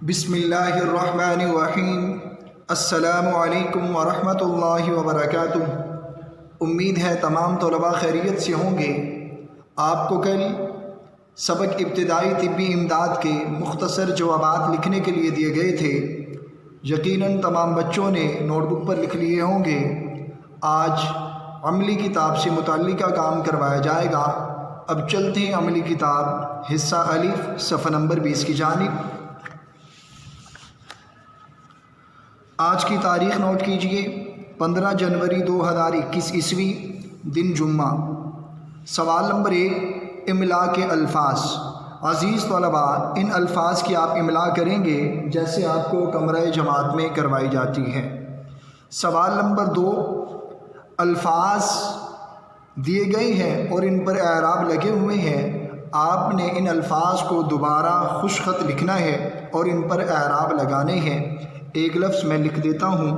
बिस्मिल्लाहिर्रहमानिर्रहीम। अस्सलामु अलैकुम वरहमतुल्लाहि वबरकातुह। उम्मीद है तमाम तलबा खैरियत से होंगे। आपको कल सबक इब्तिदाई तिब्बी इमदाद के मुख्तसर जवाबात लिखने के लिए दिए गए थे। यकीनन तमाम बच्चों ने नोटबुक पर लिख लिए होंगे। आज अमली किताब से मुतल्लिका काम करवाया जाएगा। अब चलते हैं अमली किताब हिस्सा अलिफ सफ़ा नंबर 20 की जानिब। आज की तारीख़ नोट कीजिए, 15 जनवरी 2021 ईस्वी, दिन जुम्मा। सवाल नंबर 1, इमला के अल्फाज। अज़ीज़ तलबा, इन अल्फाज की आप इमला करेंगे जैसे आपको कमरा जमात में करवाई जाती है। सवाल नंबर 2, अल्फाज दिए गए हैं और इन पर एराब लगे हुए हैं। आपने इन अल्फाज को दोबारा खुशखत लिखना है और इन पर एराब लगाने हैं। एक लफ्ज़ मैं लिख देता हूँ।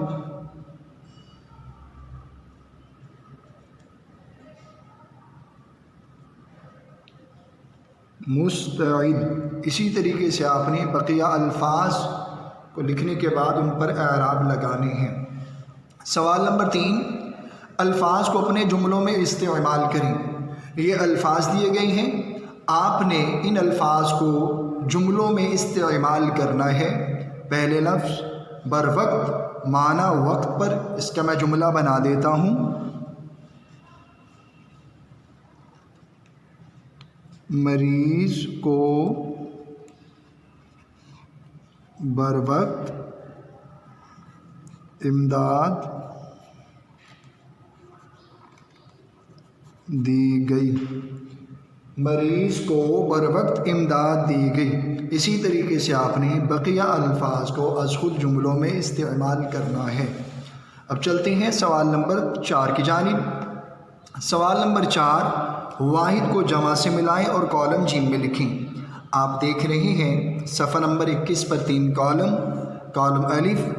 मुस्तईद। इसी तरीके से आपने बकिया अल्फाज को लिखने के बाद उन पर एराब लगाने हैं। सवाल नंबर 3, अल्फाज को अपने जुमलों में इस्तेमाल करें। ये अल्फाज दिए गए हैं, आपने इन अल्फाज को जुमलों में इस्तेमाल करना है। पहले लफ्ज़ बर वक्त, माना वक्त पर। इसका मैं जुमला बना देता हूँ। मरीज़ को बर वक्त इमदाद दी गई। मरीज़ को बर वक्त इमदाद दी गई। इसी तरीके से आपने बकिया अल्फाज को अज़ खुद जुमलों में इस्तेमाल करना है। अब चलते हैं सवाल नंबर 4 की जानिब। सवाल नंबर 4, वाहिद को जमा से मिलाएं और कॉलम जीम में लिखें। आप देख रहे हैं सफ़ा नंबर 21 पर 3 कॉलम, कॉलम अलिफ,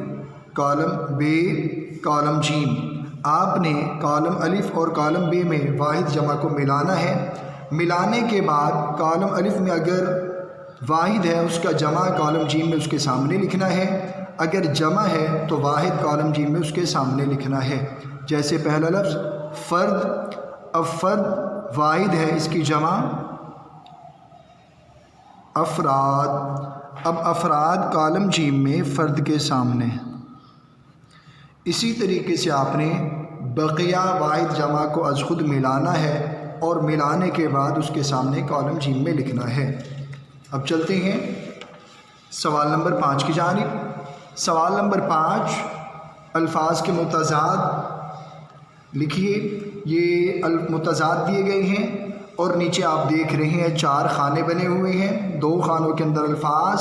कॉलम बे, कॉलम जीम। आपने कॉलम अलिफ और कॉलम बे में वाहिद जमा को मिलाना है। मिलाने के बाद कॉलम अलिफ में अगर वाहिद है उसका जमा कॉलम जीम में उसके सामने लिखना है। अगर जमा है तो वाहिद कॉलम जीम में उसके सामने लिखना है। जैसे पहला लफ्ज़ फ़र्द। अब फ़र्द वाहिद है, इसकी जमा अफराद। अब अफराद कॉलम जीम में फ़र्द के सामने। इसी तरीके से आपने बकिया वाहिद जमा को अज़ खुद मिलाना है और मिलाने के बाद उसके सामने कॉलम जीम में लिखना है। अब चलते हैं सवाल नंबर 5 की जानिब। सवाल नंबर 5, अल्फाज के मुतज़ाद लिखिए। ये मुतज़ाद दिए गए हैं और नीचे आप देख रहे हैं 4 खाने बने हुए हैं। 2 खानों के अंदर अल्फाज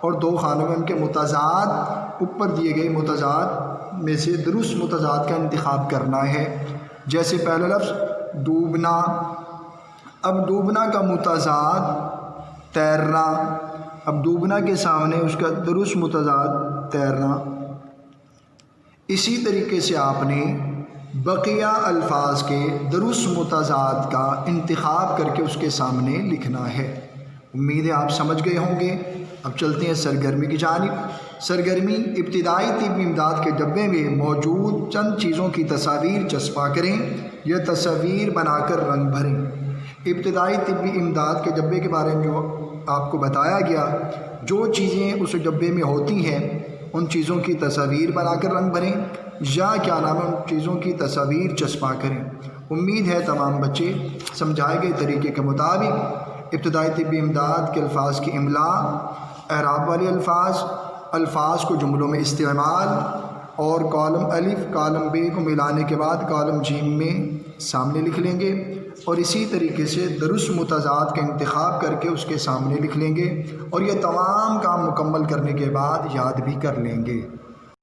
और 2 खानों में उनके मुतज़ाद। ऊपर दिए गए मुतज़ाद में से दुरुस्त मुतज़ाद का इंतखाब करना है। जैसे पहला लफ्ज़ डूबना। अब डूबना का मुतज़ाद तैरना। अब डूबना के सामने उसका दुरुस्त मुतज़ाद तैरना। इसी तरीके से आपने बकिया अल्फाज के दुरुस्त मुतज़ाद का इंतखाब करके उसके सामने लिखना है। उम्मीद है आप समझ गए होंगे। अब चलते हैं सरगर्मी की जानिब। सरगर्मी, इब्तिदाई तिब्बी इमदाद के डब्बे में मौजूद चंद चीज़ों की तस्वीर चस्पा करें। यह तस्वीर बनाकर रंग भरें। इब्तिदाई तिब्बी इमदाद के डब्बे के बारे में जो आपको बताया गया, जो चीज़ें उस डब्बे में होती हैं उन चीज़ों की तस्वीर बनाकर रंग भरें या क्या नाम है उन चीज़ों की तस्वीर चस्पा करें। उम्मीद है तमाम बच्चे समझाए गए तरीके के मुताबिक इब्तिदाई तिब्बी इमदाद के अल्फाज की इमला, एराब वाले अल्फाज को जुमलों में इस्तेमाल और कॉलम अलिफ कॉलम बे को मिलाने के बाद कॉलम जीम में सामने लिख लेंगे और इसी तरीके से दुरुस्त मुतज़ाद का इंतखाब करके उसके सामने लिख लेंगे और ये तमाम काम मुकम्मल करने के बाद याद भी कर लेंगे।